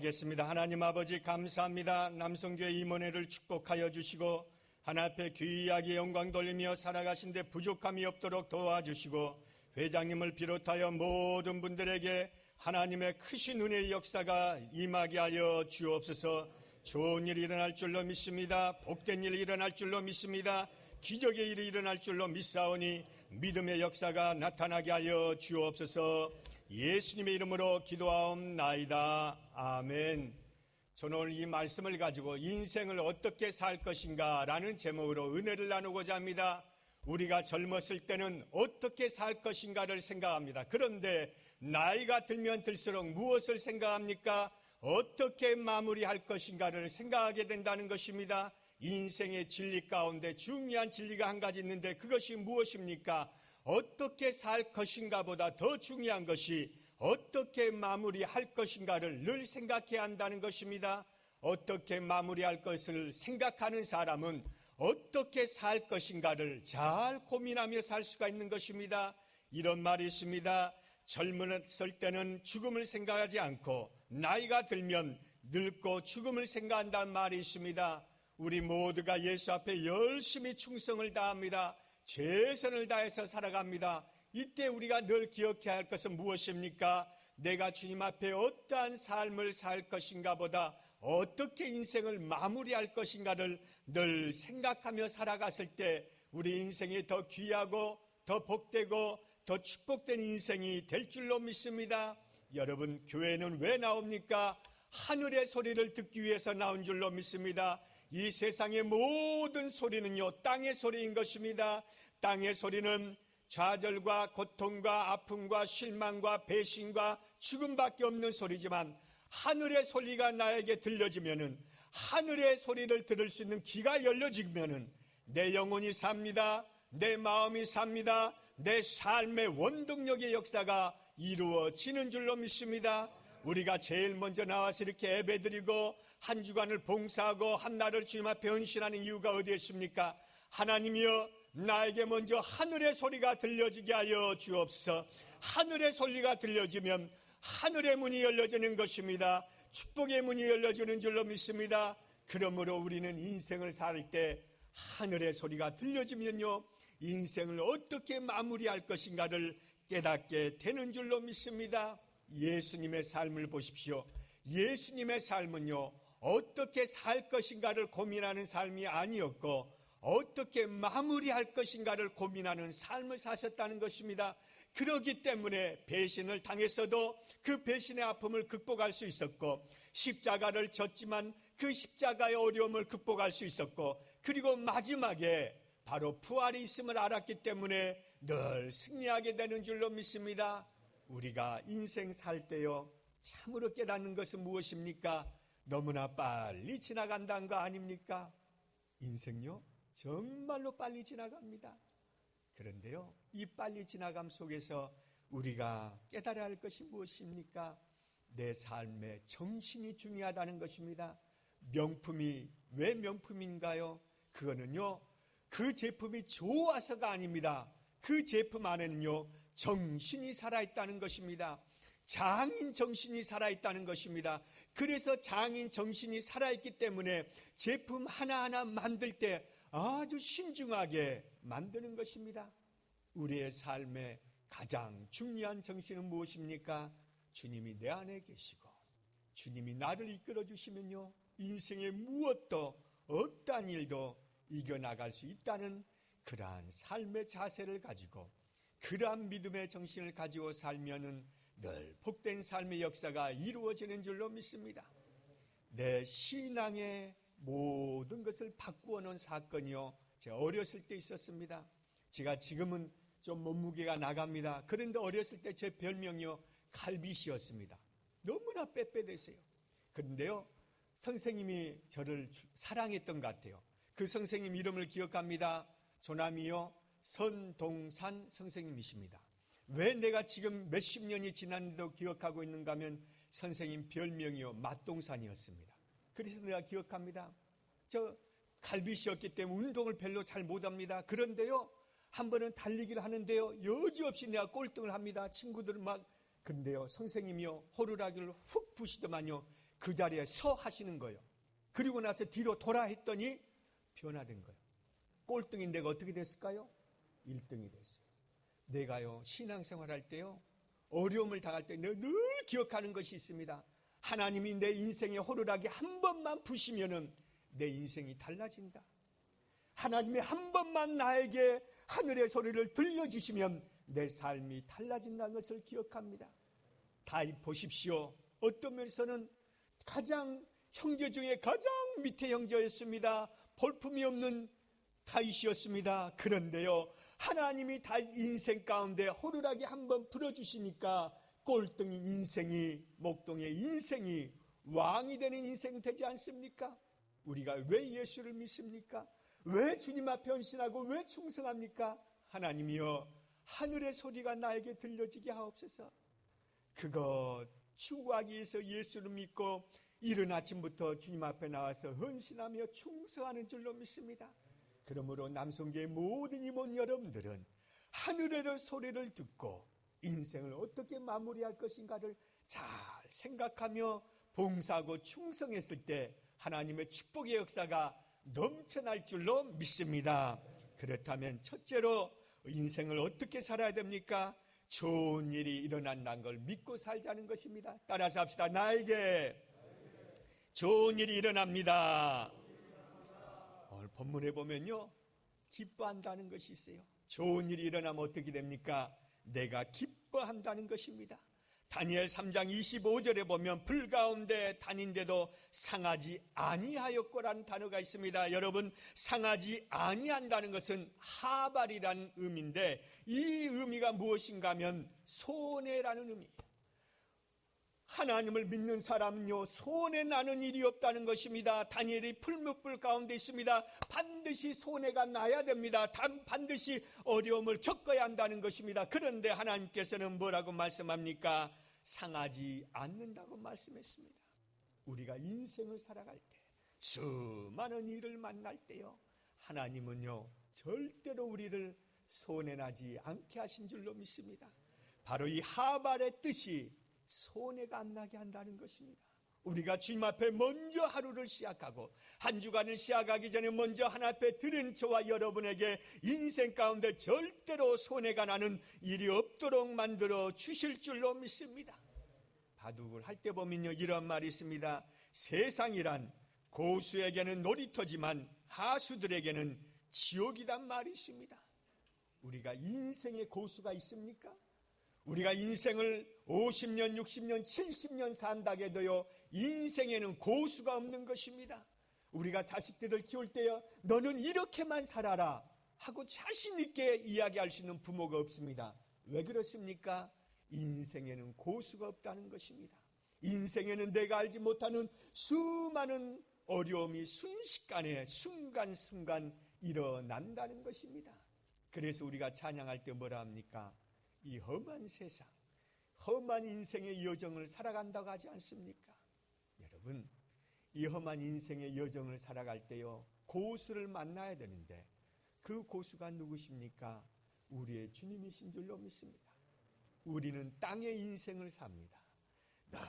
하겠습니다. 하나님 아버지 감사합니다. 남성교회 임원회를 축복하여 주시고 하나 앞에 귀하게 영광 돌리며 살아가신 데 부족함이 없도록 도와주시고 회장님을 비롯하여 모든 분들에게 하나님의 크신 은혜의 역사가 임하게 하여 주옵소서. 좋은 일이 일어날 줄로 믿습니다. 복된 일이 일어날 줄로 믿습니다. 기적의 일이 일어날 줄로 믿사오니 믿음의 역사가 나타나게 하여 주옵소서. 예수님의 이름으로 기도하옵나이다. 아멘. 저는 오늘 이 말씀을 가지고 인생을 어떻게 살 것인가 라는 제목으로 은혜를 나누고자 합니다. 우리가 젊었을 때는 어떻게 살 것인가를 생각합니다. 그런데 나이가 들면 들수록 무엇을 생각합니까? 어떻게 마무리할 것인가를 생각하게 된다는 것입니다. 인생의 진리 가운데 중요한 진리가 한 가지 있는데 그것이 무엇입니까? 어떻게 살 것인가 보다 더 중요한 것이 어떻게 마무리할 것인가를 늘 생각해야 한다는 것입니다. 어떻게 마무리할 것을 생각하는 사람은 어떻게 살 것인가를 잘 고민하며 살 수가 있는 것입니다. 이런 말이 있습니다. 젊었을 때는 죽음을 생각하지 않고 나이가 들면 늙고 죽음을 생각한다는 말이 있습니다. 우리 모두가 예수 앞에 열심히 충성을 다합니다. 최선을 다해서 살아갑니다. 이때 우리가 늘 기억해야 할 것은 무엇입니까? 내가 주님 앞에 어떠한 삶을 살 것인가 보다 어떻게 인생을 마무리할 것인가를 늘 생각하며 살아갔을 때 우리 인생이 더 귀하고 더 복되고 더 축복된 인생이 될 줄로 믿습니다. 여러분, 교회는 왜 나옵니까? 하늘의 소리를 듣기 위해서 나온 줄로 믿습니다. 이 세상의 모든 소리는요, 땅의 소리인 것입니다. 땅의 소리는 좌절과 고통과 아픔과 실망과 배신과 죽음밖에 없는 소리지만 하늘의 소리가 나에게 들려지면은, 하늘의 소리를 들을 수 있는 귀가 열려지면은 내 영혼이 삽니다. 내 마음이 삽니다. 내 삶의 원동력의 역사가 이루어지는 줄로 믿습니다. 우리가 제일 먼저 나와서 이렇게 예배드리고 한 주간을 봉사하고 한 날을 주님 앞에 헌신하는 이유가 어디에 있습니까? 하나님이여, 나에게 먼저 하늘의 소리가 들려지게 하여 주옵소서. 하늘의 소리가 들려지면 하늘의 문이 열려지는 것입니다. 축복의 문이 열려지는 줄로 믿습니다. 그러므로 우리는 인생을 살 때 하늘의 소리가 들려지면요, 인생을 어떻게 마무리할 것인가를 깨닫게 되는 줄로 믿습니다. 예수님의 삶을 보십시오. 예수님의 삶은요, 어떻게 살 것인가를 고민하는 삶이 아니었고 어떻게 마무리할 것인가를 고민하는 삶을 사셨다는 것입니다. 그렇기 때문에 배신을 당했어도 그 배신의 아픔을 극복할 수 있었고, 십자가를 졌지만 그 십자가의 어려움을 극복할 수 있었고, 그리고 마지막에 바로 부활이 있음을 알았기 때문에 늘 승리하게 되는 줄로 믿습니다. 우리가 인생 살 때요, 참으로 깨닫는 것은 무엇입니까? 너무나 빨리 지나간다는 거 아닙니까? 인생요, 정말로 빨리 지나갑니다. 그런데요, 이 빨리 지나감 속에서 우리가 깨달아야 할 것이 무엇입니까? 내 삶의 정신이 중요하다는 것입니다. 명품이 왜 명품인가요? 그거는요, 그 제품이 좋아서가 아닙니다. 그 제품 안에는요, 정신이 살아있다는 것입니다. 장인 정신이 살아있다는 것입니다. 그래서 장인 정신이 살아있기 때문에 제품 하나하나 만들 때 아주 신중하게 만드는 것입니다. 우리의 삶의 가장 중요한 정신은 무엇입니까? 주님이 내 안에 계시고 주님이 나를 이끌어 주시면요, 인생의 무엇도 어떠한 일도 이겨나갈 수 있다는 그러한 삶의 자세를 가지고, 그러한 믿음의 정신을 가지고 살면은 늘 복된 삶의 역사가 이루어지는 줄로 믿습니다. 내 신앙의 모든 것을 바꾸어 놓은 사건이요, 제가 어렸을 때 있었습니다. 제가 지금은 좀 몸무게가 나갑니다. 그런데 어렸을 때 제 별명이요, 갈빗이었습니다. 너무나 빼빼됐어요. 그런데요, 선생님이 저를 사랑했던 것 같아요. 그 선생님 이름을 기억합니다. 조남이요, 선동산 선생님이십니다. 왜 내가 지금 몇십 년이 지난데도 기억하고 있는가 하면 선생님 별명이요, 맛동산이었습니다. 그래서 내가 기억합니다. 저 갈빗이었기 때문에 운동을 별로 잘 못합니다. 그런데요, 한 번은 달리기를 하는데요, 여지없이 내가 꼴등을 합니다. 친구들은 막. 근데요, 선생님이요, 호루라기를 훅 부시더만요, 그 자리에 서 하시는 거예요. 그리고 나서 뒤로 돌아 했더니 변화된 거예요. 꼴등인 내가 어떻게 됐을까요? 1등이 됐어요. 내가요, 신앙생활할 때요, 어려움을 당할 때 늘 기억하는 것이 있습니다. 하나님이 내 인생의 호루라기 한 번만 부시면은 내 인생이 달라진다. 하나님이 한 번만 나에게 하늘의 소리를 들려주시면 내 삶이 달라진다는 것을 기억합니다. 다윗 보십시오. 어떤 면에서는 가장 형제 중에 가장 밑에 형제였습니다. 볼품이 없는 다윗이었습니다. 그런데요, 하나님이 다윗 인생 가운데 호루라기 한번 불어주시니까 꼴등인 인생이, 목동의 인생이 왕이 되는 인생 되지 않습니까? 우리가 왜 예수를 믿습니까? 왜 주님 앞에 헌신하고 왜 충성합니까? 하나님이여, 하늘의 소리가 나에게 들려지게 하옵소서. 그것 추구하기 위해서 예수를 믿고 이른 아침부터 주님 앞에 나와서 헌신하며 충성하는 줄로 믿습니다. 그러므로 남성교회 모든 임원 여러분들은 하늘의 소리를 듣고 인생을 어떻게 마무리할 것인가를 잘 생각하며 봉사하고 충성했을 때 하나님의 축복의 역사가 넘쳐날 줄로 믿습니다. 그렇다면 첫째로 인생을 어떻게 살아야 됩니까? 좋은 일이 일어난다는 걸 믿고 살자는 것입니다. 따라서 합시다. 나에게 좋은 일이 일어납니다. 오늘 본문에 보면요, 기뻐한다는 것이 있어요. 좋은 일이 일어나면 어떻게 됩니까? 내가 기뻐한다는 것입니다. 다니엘 3장 25절에 보면 불 가운데 다닌데도 상하지 아니하였고라는 단어가 있습니다. 여러분, 상하지 아니한다는 것은 하발이라는 의미인데 이 의미가 무엇인가 하면 손해라는 의미예요. 하나님을 믿는 사람은요, 손해 나는 일이 없다는 것입니다. 다니엘이 풀무불 가운데 있습니다. 반드시 손해가 나야 됩니다. 반드시 어려움을 겪어야 한다는 것입니다. 그런데 하나님께서는 뭐라고 말씀합니까? 상하지 않는다고 말씀했습니다. 우리가 인생을 살아갈 때, 수많은 일을 만날 때요, 하나님은요 절대로 우리를 손해나지 않게 하신 줄로 믿습니다. 바로 이 하발의 뜻이 손해가 안 나게 한다는 것입니다. 우리가 주님 앞에 먼저 하루를 시작하고 한 주간을 시작하기 전에 먼저 하나님 앞에 드린 저와 여러분에게 인생 가운데 절대로 손해가 나는 일이 없도록 만들어 주실 줄로 믿습니다. 바둑을 할 때 보면요, 이런 말이 있습니다. 세상이란 고수에게는 놀이터지만 하수들에게는 지옥이란 말이 있습니다. 우리가 인생의 고수가 있습니까? 우리가 인생을 50년, 60년, 70년 산다고 해도요, 인생에는 고수가 없는 것입니다. 우리가 자식들을 키울 때요, 너는 이렇게만 살아라 하고 자신 있게 이야기할 수 있는 부모가 없습니다. 왜 그렇습니까? 인생에는 고수가 없다는 것입니다. 인생에는 내가 알지 못하는 수많은 어려움이 순식간에 순간순간 일어난다는 것입니다. 그래서 우리가 찬양할 때 뭐라 합니까? 이 험한 세상, 험한 인생의 여정을 살아간다고 하지 않습니까? 여러분, 이 험한 인생의 여정을 살아갈 때요, 고수를 만나야 되는데 그 고수가 누구십니까? 우리의 주님이신 줄로 믿습니다. 우리는 땅의 인생을 삽니다. 늘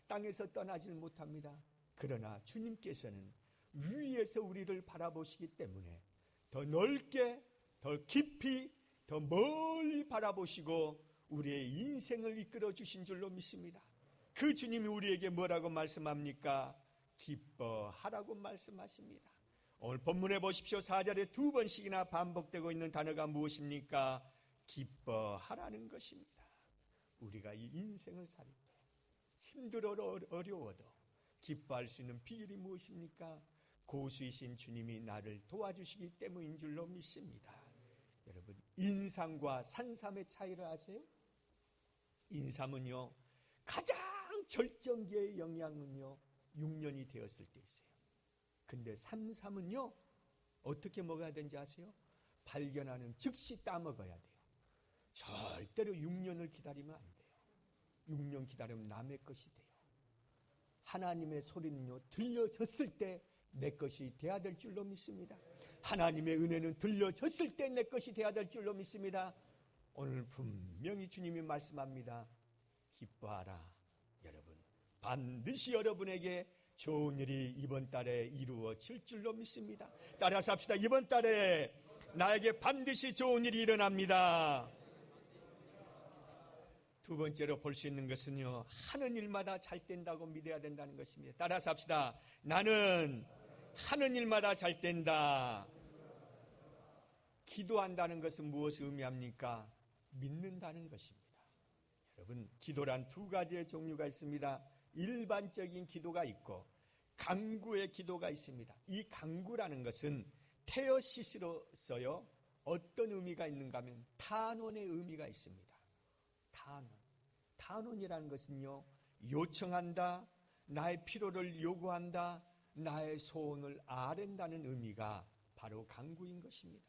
땅에서 떠나질 못합니다. 그러나 주님께서는 위에서 우리를 바라보시기 때문에 더 넓게, 더 깊이, 더 멀리 바라보시고 우리의 인생을 이끌어 주신 줄로 믿습니다. 그 주님이 우리에게 뭐라고 말씀합니까? 기뻐하라고 말씀하십니다. 오늘 본문에 보십시오. 4절에 두 번씩이나 반복되고 있는 단어가 무엇입니까? 기뻐하라는 것입니다. 우리가 이 인생을 살 때 힘들어도 어려워도 기뻐할 수 있는 비결이 무엇입니까? 고수이신 주님이 나를 도와주시기 때문인 줄로 믿습니다. 여러분, 인삼과 산삼의 차이를 아세요? 인삼은요, 가장 절정기의 영양은요 6년이 되었을 때 있어요. 근데 산삼은요 어떻게 먹어야 되는지 아세요? 발견하는 즉시 따먹어야 돼요. 절대로 6년을 기다리면 안 돼요. 6년 기다리면 남의 것이 돼요. 하나님의 소리는요 들려졌을 때 내 것이 돼야 될 줄로 믿습니다. 하나님의 은혜는 들려졌을 때 내 것이 돼야 될 줄로 믿습니다. 오늘 분명히 주님이 말씀합니다. 기뻐하라. 여러분, 반드시 여러분에게 좋은 일이 이번 달에 이루어질 줄로 믿습니다. 따라서 합시다. 이번 달에 나에게 반드시 좋은 일이 일어납니다. 두 번째로 볼 수 있는 것은요, 하는 일마다 잘 된다고 믿어야 된다는 것입니다. 따라서 합시다. 나는 하는 일마다 잘 된다. 기도한다는 것은 무엇을 의미합니까? 믿는다는 것입니다. 여러분, 기도란 두 가지의 종류가 있습니다. 일반적인 기도가 있고 간구의 기도가 있습니다. 이 간구라는 것은 테어시스로서요, 어떤 의미가 있는가 하면 탄원의 의미가 있습니다. 탄원이라는 것은요, 요청한다, 나의 필요를 요구한다, 나의 소원을 아랜다는 의미가 바로 간구인 것입니다.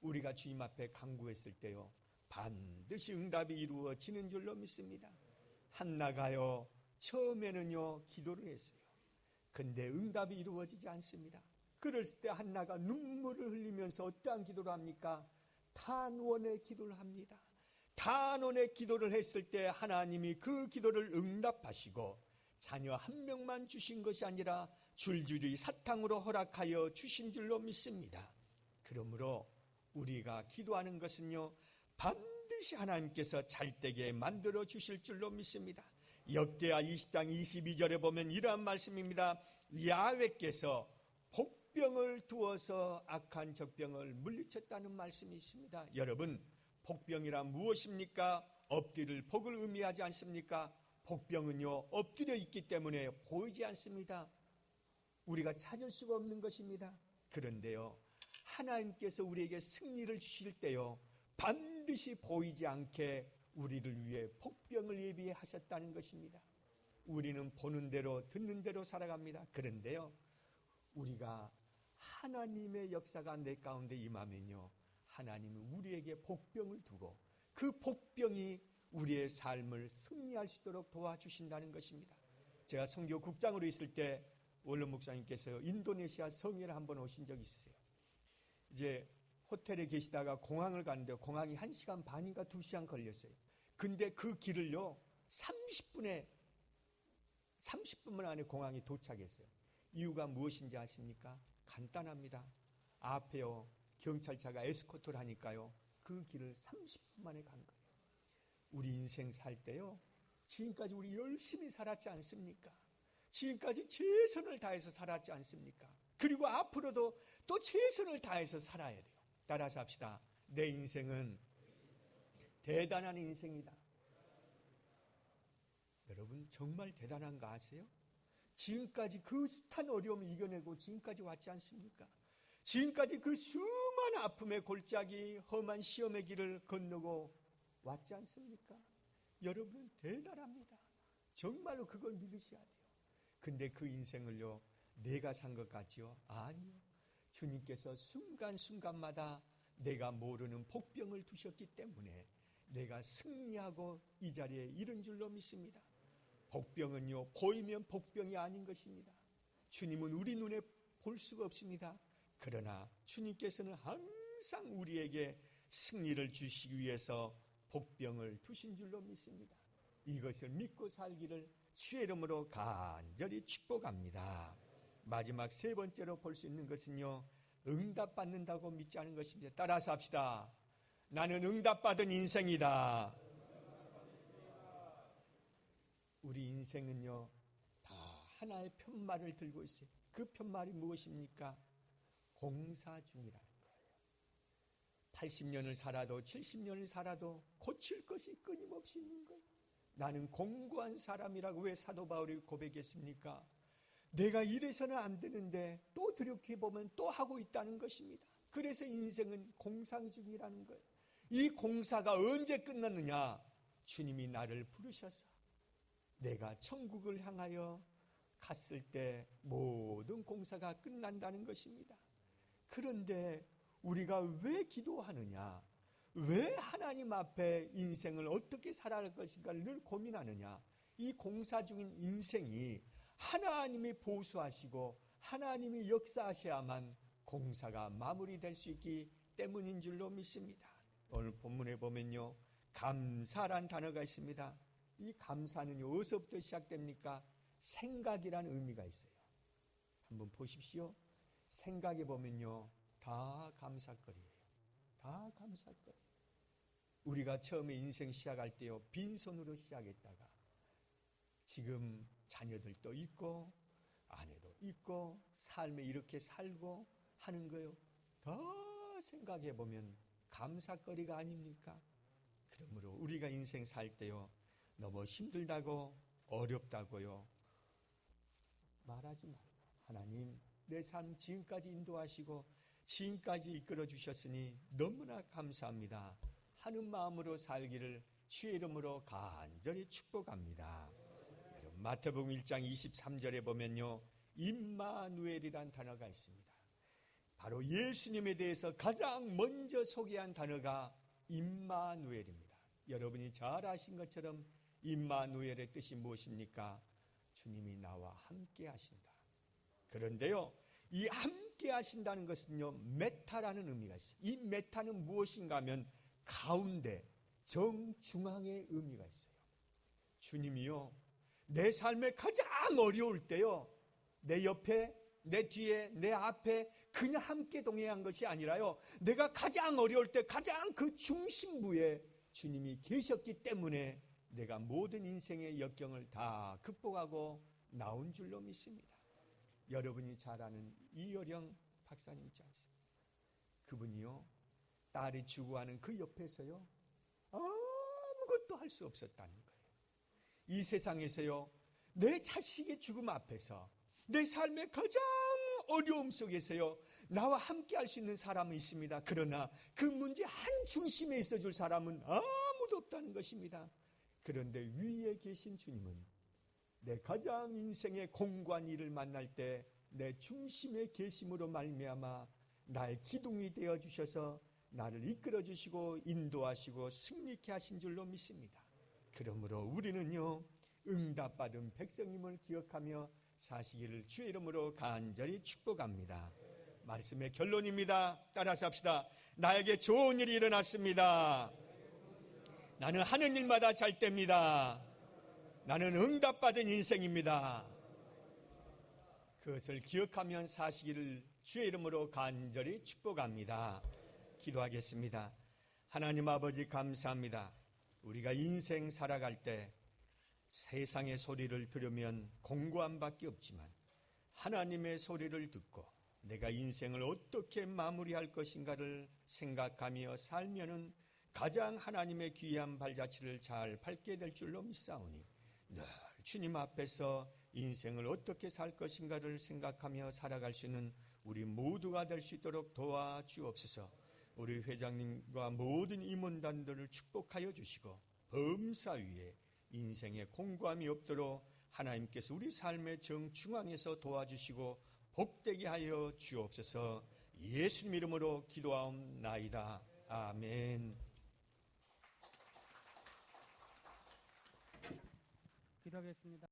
우리가 주님 앞에 간구했을 때요, 반드시 응답이 이루어지는 줄로 믿습니다. 한나가요, 처음에는요 기도를 했어요. 근데 응답이 이루어지지 않습니다. 그랬을 때 한나가 눈물을 흘리면서 어떠한 기도를 합니까? 탄원의 기도를 합니다. 탄원의 기도를 했을 때 하나님이 그 기도를 응답하시고 자녀 한 명만 주신 것이 아니라 줄줄이 사탕으로 허락하여 주신 줄로 믿습니다. 그러므로 우리가 기도하는 것은요, 반드시 하나님께서 잘되게 만들어 주실 줄로 믿습니다. 역대하 20장 22절에 보면 이러한 말씀입니다. 야훼께서 복병을 두어서 악한 적병을 물리쳤다는 말씀이 있습니다. 여러분, 복병이란 무엇입니까? 엎드릴 복을 의미하지 않습니까? 복병은요, 엎드려 있기 때문에 보이지 않습니다. 우리가 찾을 수가 없는 것입니다. 그런데요, 하나님께서 우리에게 승리를 주실 때요, 반드시 보이지 않게 우리를 위해 복병을 예비하셨다는 것입니다. 우리는 보는 대로 듣는 대로 살아갑니다. 그런데요, 우리가 하나님의 역사가 내 가운데 임하면요, 하나님은 우리에게 복병을 두고 그 복병이 우리의 삶을 승리할 수 있도록 도와주신다는 것입니다. 제가 선교국장으로 있을 때 원로 목사님께서요, 인도네시아 성에를 한번 오신 적이 있으세요. 이제 호텔에 계시다가 공항을 가는데 공항이 1시간 반인가 2시간 걸렸어요. 근데 그 길을요 30분 안에 공항에 도착했어요. 이유가 무엇인지 아십니까? 간단합니다. 앞에요 경찰차가 에스코트를 하니까요, 그 길을 30분 만에 간 거예요. 우리 인생 살 때요, 지금까지 우리 열심히 살았지 않습니까? 지금까지 최선을 다해서 살았지 않습니까? 그리고 앞으로도 또 최선을 다해서 살아야 돼요. 따라서 합시다. 내 인생은 대단한 인생이다. 여러분, 정말 대단한 거 아세요? 지금까지 그 숱한 어려움을 이겨내고 지금까지 왔지 않습니까? 지금까지 그 수많은 아픔의 골짜기, 험한 시험의 길을 건너고 왔지 않습니까? 여러분, 대단합니다. 정말로 그걸 믿으셔야 돼요. 근데 그 인생을요, 내가 산 것 같지요? 아니요. 주님께서 순간순간마다 내가 모르는 복병을 두셨기 때문에 내가 승리하고 이 자리에 이른 줄로 믿습니다. 복병은요, 보이면 복병이 아닌 것입니다. 주님은 우리 눈에 볼 수가 없습니다. 그러나 주님께서는 항상 우리에게 승리를 주시기 위해서 복병을 두신 줄로 믿습니다. 이것을 믿고 살기를 주의 이름으로 간절히 축복합니다. 마지막 세 번째로 볼 수 있는 것은요, 응답받는다고 믿지 않은 것입니다. 따라서 합시다. 나는 응답받은 인생이다. 우리 인생은요, 다 하나의 편말을 들고 있어요. 그 편말이 무엇입니까? 공사 중이라는 거예요. 80년을 살아도 70년을 살아도 고칠 것이 끊임없이 있는 거예요. 나는 공고한 사람이라고 왜 사도 바울이 고백했습니까? 내가 이래서는 안 되는데 또 들여다보면 또 하고 있다는 것입니다. 그래서 인생은 공사 중이라는 거예요. 이 공사가 언제 끝났느냐? 주님이 나를 부르셔서 내가 천국을 향하여 갔을 때 모든 공사가 끝난다는 것입니다. 그런데 우리가 왜 기도하느냐? 왜 하나님 앞에 인생을 어떻게 살아갈 것인가를 늘 고민하느냐? 이 공사 중인 인생이 하나님이 보수하시고 하나님이 역사하셔야만 공사가 마무리될 수 있기 때문인 줄로 믿습니다. 오늘 본문에 보면요, 감사란 단어가 있습니다. 이 감사는 어디서부터 시작됩니까? 생각이라는 의미가 있어요. 한번 보십시오. 생각해 보면요, 다 감사거리예요. 다 감사거리. 우리가 처음에 인생 시작할 때요, 빈손으로 시작했다가 지금 자녀들도 있고 아내도 있고 삶에 이렇게 살고 하는 거요, 다 생각해 보면 감사거리가 아닙니까? 그러므로 우리가 인생 살 때요, 너무 힘들다고 어렵다고요 말하지 말고, 하나님 내 삶 지금까지 인도하시고 지금까지 이끌어 주셨으니 너무나 감사합니다 하는 마음으로 살기를 주의 이름으로 간절히 축복합니다. 여러분, 마태복음 1장 23절에 보면요, 임마누엘이란 단어가 있습니다. 바로 예수님에 대해서 가장 먼저 소개한 단어가 임마누엘입니다. 여러분이 잘 아신 것처럼 임마누엘의 뜻이 무엇입니까? 주님이 나와 함께 하신다. 그런데요, 이 함께 하신다는 것은요, 메타라는 의미가 있어요. 이 메타는 무엇인가 하면 가운데, 정중앙의 의미가 있어요. 주님이요, 내 삶에 가장 어려울 때요, 내 옆에, 내 뒤에, 내 앞에 그냥 함께 동행한 것이 아니라요, 내가 가장 어려울 때 가장 그 중심부에 주님이 계셨기 때문에 내가 모든 인생의 역경을 다 극복하고 나온 줄로 믿습니다. 여러분이 잘 아는 이효령 박사님 있지 않습니까? 그분이요, 딸이 죽어가는 그 옆에서요, 아무것도 할 수 없었다는 거예요. 이 세상에서요, 내 자식의 죽음 앞에서 내 삶의 가장 어려움 속에서요, 나와 함께 할 수 있는 사람은 있습니다. 그러나 그 문제 한 중심에 있어줄 사람은 아무도 없다는 것입니다. 그런데 위에 계신 주님은 내 가장 인생의 공고한 일을 만날 때 내 중심에 계심으로 말미암아 나의 기둥이 되어 주셔서 나를 이끌어 주시고 인도하시고 승리케 하신 줄로 믿습니다. 그러므로 우리는요, 응답받은 백성임을 기억하며 사시기를 주의 이름으로 간절히 축복합니다. 말씀의 결론입니다. 따라서 합시다. 나에게 좋은 일이 일어났습니다. 나는 하는 일마다 잘 됩니다. 나는 응답받은 인생입니다. 그것을 기억하면 사시기를 주의 이름으로 간절히 축복합니다. 기도하겠습니다. 하나님 아버지, 감사합니다. 우리가 인생 살아갈 때 세상의 소리를 들으면 공고함밖에 없지만 하나님의 소리를 듣고 내가 인생을 어떻게 마무리할 것인가를 생각하며 살면은 가장 하나님의 귀한 발자취를 잘 밟게 될 줄로 믿사오니 늘 주님 앞에서 인생을 어떻게 살 것인가를 생각하며 살아갈 수 있는 우리 모두가 될 수 있도록 도와주옵소서. 우리 회장님과 모든 임원단들을 축복하여 주시고 범사위에 인생의 공고함이 없도록 하나님께서 우리 삶의 정중앙에서 도와주시고 복되게 하여 주옵소서. 예수님 이름으로 기도하옵나이다. 아멘. 기도하겠습니다.